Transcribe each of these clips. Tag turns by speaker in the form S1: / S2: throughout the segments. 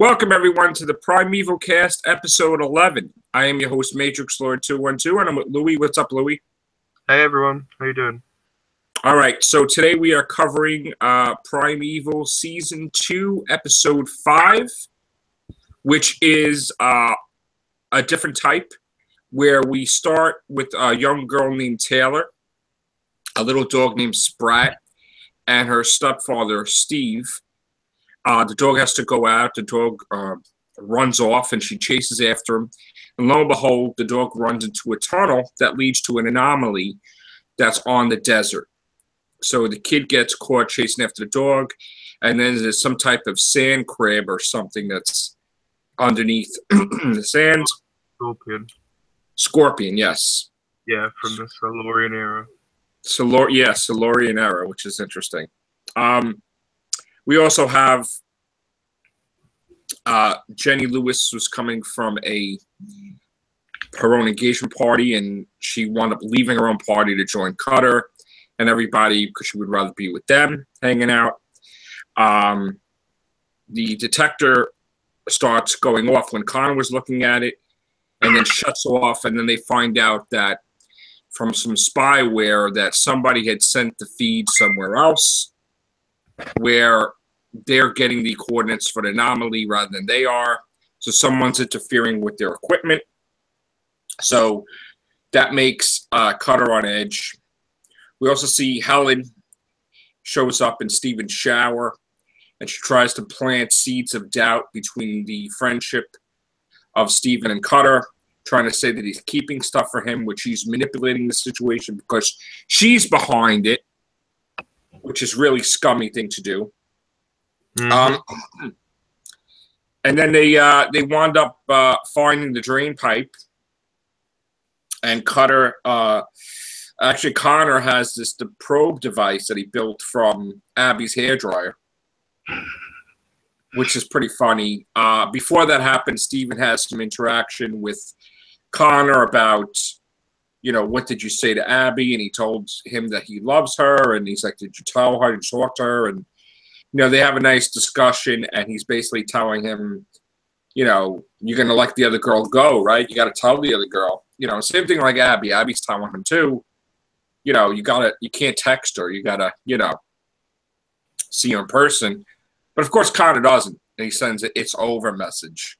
S1: Welcome, everyone, to the Primeval Cast, episode 11. I am your host, Matrixlord212, and I'm with Louie. What's up, Louie?
S2: Hey, everyone. How you doing?
S1: All right, so today we are covering Primeval Season 2, Episode 5, which is a different type, where we start with a young girl named Taylor, a little dog named Sprat, and her stepfather, Steve. The dog has to go out. The dog runs off, and she chases after him. And lo and behold, the dog runs into a tunnel that leads to an anomaly that's on the desert. So the kid gets caught chasing after the dog, and then there's some type of sand crab or something that's underneath the sand.
S2: Scorpion.
S1: Scorpion, yes.
S2: Yeah, from the Silurian era.
S1: Silurian era, which is interesting. We also have Jenny Lewis was coming from her own engagement party, and she wound up leaving her own party to join Cutter and everybody because she would rather be with them, hanging out. The detector starts going off when Connor was looking at it, and then shuts off, and then they find out that from some spyware that somebody had sent the feed somewhere else where they're getting the coordinates for the anomaly rather than they are. So someone's interfering with their equipment. So that makes Cutter on edge. We also see Helen shows up in Steven's shower, and she tries to plant seeds of doubt between the friendship of Steven and Cutter, trying to say that he's keeping stuff for him, which he's manipulating the situation because she's behind it, which is really scummy thing to do. Mm-hmm. And then they wound up finding the drain pipe, and Cutter actually Connor has the probe device that he built from Abby's hairdryer, which is pretty funny. Before that happened, Steven has some interaction with Connor about, what did you say to Abby? And he told him that he loves her, and he's like, did you tell her? Did you talk to her? And they have a nice discussion, and he's basically telling him, you're going to let the other girl go, right? You got to tell the other girl. Same thing like Abby. Abby's telling him, too. You can't text her. You got to, see her in person. But, of course, Connor doesn't. And he sends an "it's over" message,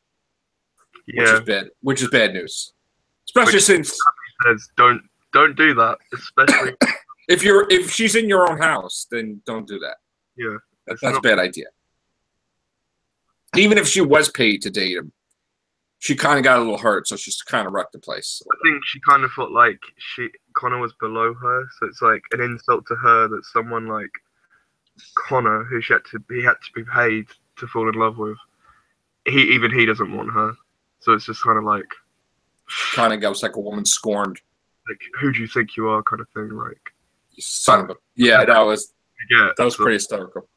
S1: which is bad news. Especially since...
S2: says, don't do that, especially...
S1: if she's in your own house, then don't do that.
S2: Yeah.
S1: That's a bad idea. Even if she was paid to date him, she kind of got a little hurt, so she's kind of wrecked the place.
S2: I think she kind of felt like Connor was below her, so it's like an insult to her that someone like Connor, who he had to be paid to fall in love with, he doesn't want her. So it's just kind of like...
S1: Kind of goes like a woman scorned.
S2: Like, who do you think you are kind of thing, like...
S1: You son of a... Yeah, that was pretty hysterical.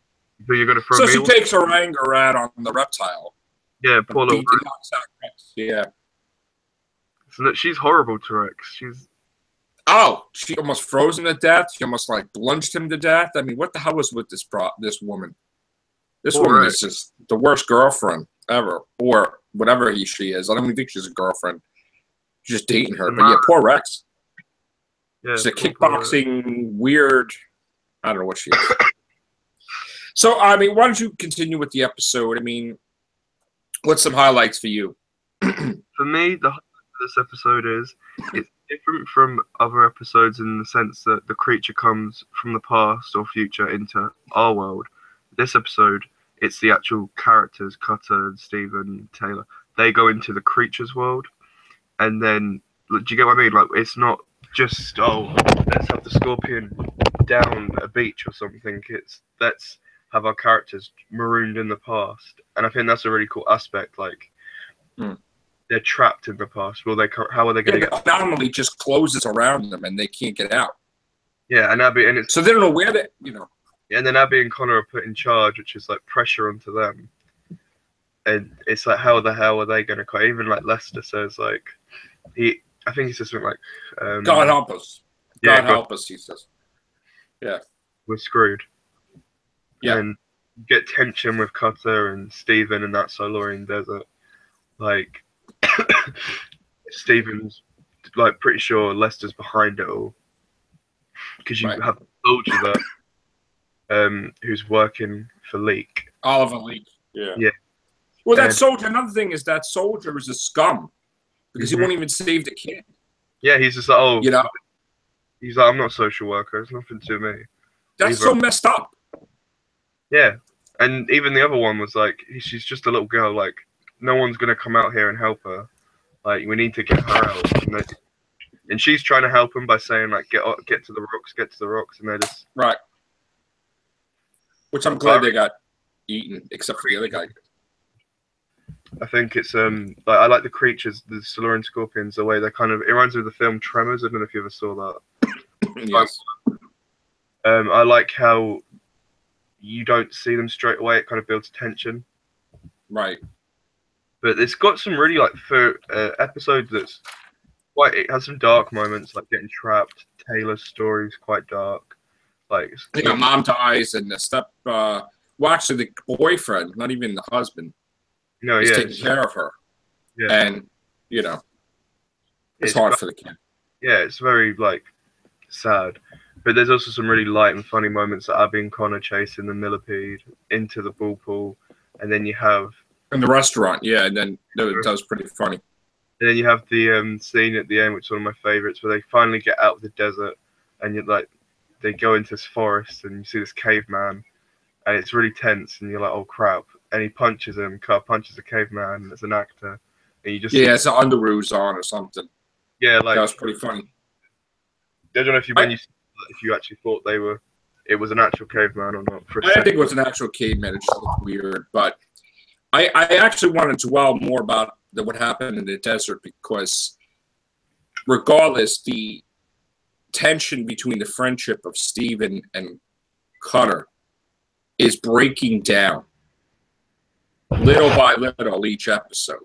S2: So you're gonna throw
S1: so she takes her anger out on the reptile.
S2: Yeah, poor little
S1: Rex. Yeah.
S2: So that she's horrible to Rex.
S1: She almost froze him to death. She almost plunged him to death. I mean, what the hell was with this woman? This woman is just the worst girlfriend ever, or whatever she is. I don't even think she's a girlfriend. She's just dating her. But yeah, poor Rex. Yeah, she's a kickboxing weird. I don't know what she is. So, I mean, why don't you continue with the episode? I mean, what's some highlights for you?
S2: For me, the highlight of this episode is it's different from other episodes in the sense that the creature comes from the past or future into our world. This episode, it's the actual characters, Cutter and Steven, Taylor. They go into the creature's world, and then, do you get what I mean? Like, it's not just, let's have the scorpion down a beach or something. It's, let's have our characters marooned in the past, and I think that's a really cool aspect. Like, they're trapped in the past. How are they going to get?
S1: The anomaly just closes around them, and they can't get out.
S2: Yeah, and Abby, and it's
S1: so they don't know where they,
S2: Yeah, and then Abby and Connor are put in charge, which is like pressure onto them, and it's like, how the hell are they going to? Even like Lester says, like I think he says something like,
S1: "God help us, God help us," he says. Yeah,
S2: we're screwed.
S1: Yeah.
S2: And get tension with Cutter and Steven and that Silurian desert. like Steven's like pretty sure Lester's behind it all because you have a soldier there who's working for Leak.
S1: Oliver Leak. Yeah.
S2: Yeah.
S1: Well, that soldier. Another thing is that soldier is a scum because he won't even save the kid.
S2: Yeah, he's just like, oh,
S1: you know,
S2: he's like, I'm not a social worker. It's nothing to me.
S1: That's so messed up.
S2: Yeah, and even the other one was like, she's just a little girl. Like, no one's gonna come out here and help her. Like, we need to get her out. And she's trying to help him by saying like, get to the rocks, and they're just
S1: right. Which I'm glad they got eaten, except for the other guy.
S2: I think it's like I like the creatures, the Silurian scorpions, the way they kind of it reminds me of the film Tremors. I don't know if you ever saw that.
S1: Yes.
S2: I like how you don't see them straight away. It kind of builds tension.
S1: Right.
S2: But it's got some really like for episodes that's quite. It has some dark moments like getting trapped. Taylor's story is quite dark. Like
S1: mom dies and the well, actually the boyfriend, not even the husband.
S2: No,
S1: he's taking care of her.
S2: Yeah.
S1: And it's hard for the kid.
S2: Yeah, it's very like sad. But there's also some really light and funny moments that Abby and Connor chasing the millipede into the bull pool, and then you have
S1: in the restaurant, and then that was pretty funny.
S2: And then you have the scene at the end, which is one of my favorites, where they finally get out of the desert, and you like they go into this forest, and you see this caveman, and it's really tense, and you're like, oh crap! And he punches him, punches the caveman as an actor, and you just
S1: it's an underoos on or something.
S2: Yeah, like
S1: that was pretty funny.
S2: I don't know if you actually thought it was an actual caveman or not.
S1: I think it was an actual caveman. It just looked weird, but I actually wanted to dwell more about what happened in the desert because, regardless, the tension between the friendship of Steven and Cutter is breaking down little by little each episode.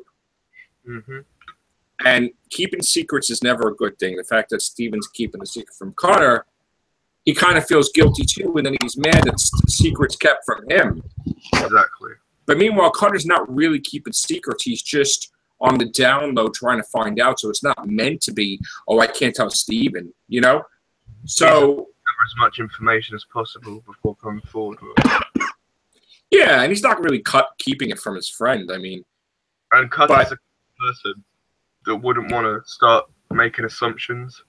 S2: Mm-hmm.
S1: And keeping secrets is never a good thing. The fact that Steven's keeping a secret from Cutter, he kind of feels guilty too, and then he's mad that the secret's kept from him.
S2: Exactly.
S1: But meanwhile, Cutter's not really keeping secrets. He's just on the down low trying to find out. So it's not meant to be, oh, I can't tell Steven, So
S2: as much information as possible before coming forward with it.
S1: Yeah, and he's not really keeping it from his friend. I mean,
S2: and Cutter's a person that wouldn't want to start making assumptions.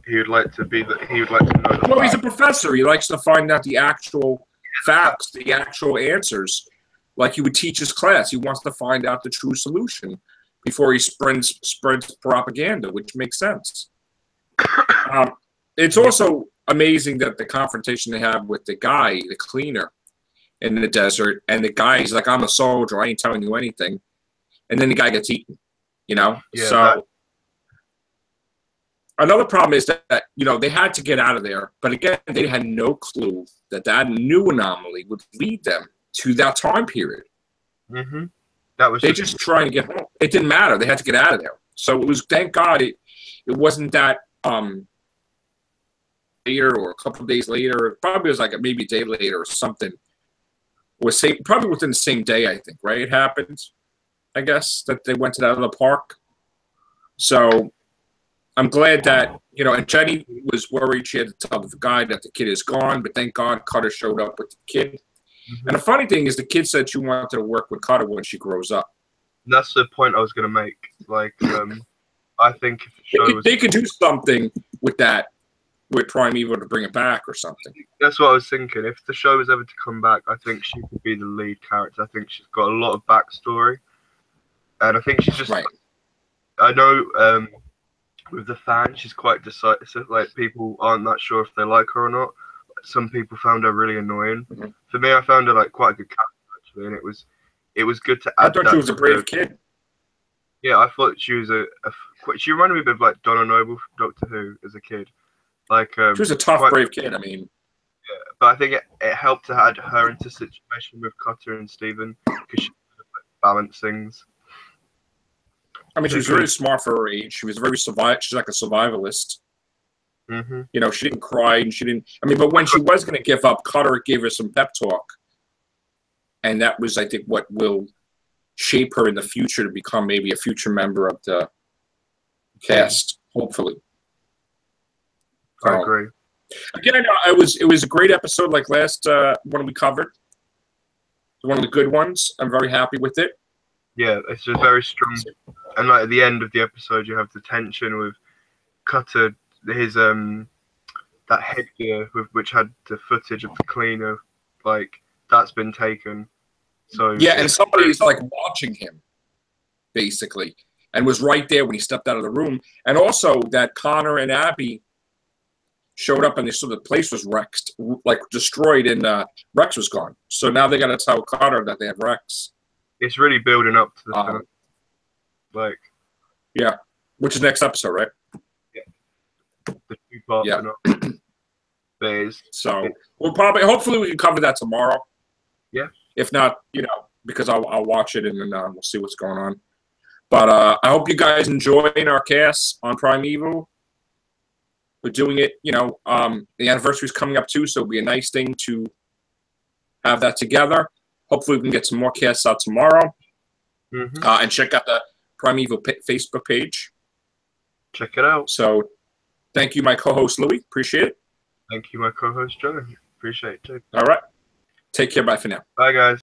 S2: He would like to know.
S1: Well, he's a professor. He likes to find out the actual facts, the actual answers, like he would teach his class. He wants to find out the true solution before he spreads propaganda, which makes sense. It's also amazing that the confrontation they have with the guy, the cleaner, in the desert, and the guy's like, I'm a soldier, I ain't telling you anything. And then the guy gets eaten,
S2: Yeah,
S1: so another problem is that, they had to get out of there. But again, they had no clue that new anomaly would lead them to that time period.
S2: Mm-hmm.
S1: They just trying to get home. It didn't matter. They had to get out of there. So it was, thank God, it wasn't that later or a couple of days later. It probably was like maybe a day later or something. Probably within the same day, I think, right? It happened, I guess, that they went to that other park. So I'm glad that, and Jenny was worried. She had to tell the guy that the kid is gone, but thank God Cutter showed up with the kid. Mm-hmm. And the funny thing is the kid said she wanted to work with Cutter when she grows up.
S2: That's the point I was going to make. Like, I think if the show
S1: they could do something with that, with Primeval to bring it back or something.
S2: That's what I was thinking. If the show was ever to come back, I think she could be the lead character. I think she's got a lot of backstory. And I think she's just...
S1: Right.
S2: I know with the fans, she's quite decisive. Like, people aren't that sure if they like her or not. Some people found her really annoying. Mm-hmm. For me, I found her like quite a good character, actually. And it was good to add.
S1: I thought she was a brave kid.
S2: Yeah, I thought she was she reminded me a bit of like Donna Noble from Doctor Who as a kid. Like she
S1: was a tough, brave kid. I mean,
S2: yeah, but I think it helped to add her into a situation with Cutter and Steven because she could balance things.
S1: I mean, she was very smart for her age. She was very she's like a survivalist.
S2: Mm-hmm.
S1: She didn't cry and she didn't. I mean, but when she was going to give up, Cutter gave her some pep talk. and that was, I think, what will shape her in the future to become maybe a future member of the cast, hopefully.
S2: I agree.
S1: Again, it was a great episode, like last one we covered. One of the good ones. I'm very happy with it.
S2: Yeah, it's just very strong. And like at the end of the episode, you have the tension with Cutter, his that headgear with which had the footage of the cleaner, like that's been taken. So
S1: yeah, and somebody's like watching him, basically, and was right there when he stepped out of the room. And also that Connor and Abby showed up and they saw the place was wrecked, like destroyed, and Rex was gone. So now they got to tell Connor that they have Rex.
S2: It's really building up to the finale. Like,
S1: yeah, which is next episode, right?
S2: Yeah, the 2-part finale.
S1: So we'll probably, hopefully, we can cover that tomorrow.
S2: Yeah.
S1: If not, because I'll watch it and then we'll see what's going on. But I hope you guys enjoying our cast on Primeval. We're doing it, the anniversary is coming up too, so it'll be a nice thing to have that together. Hopefully, we can get some more casts out tomorrow.
S2: Mm-hmm.
S1: And check out the Primeval Facebook page.
S2: Check it out.
S1: So, thank you, my co-host Louie. Appreciate it.
S2: Thank you, my co-host Joe. Appreciate it too.
S1: All right. Take care. Bye for now.
S2: Bye, guys.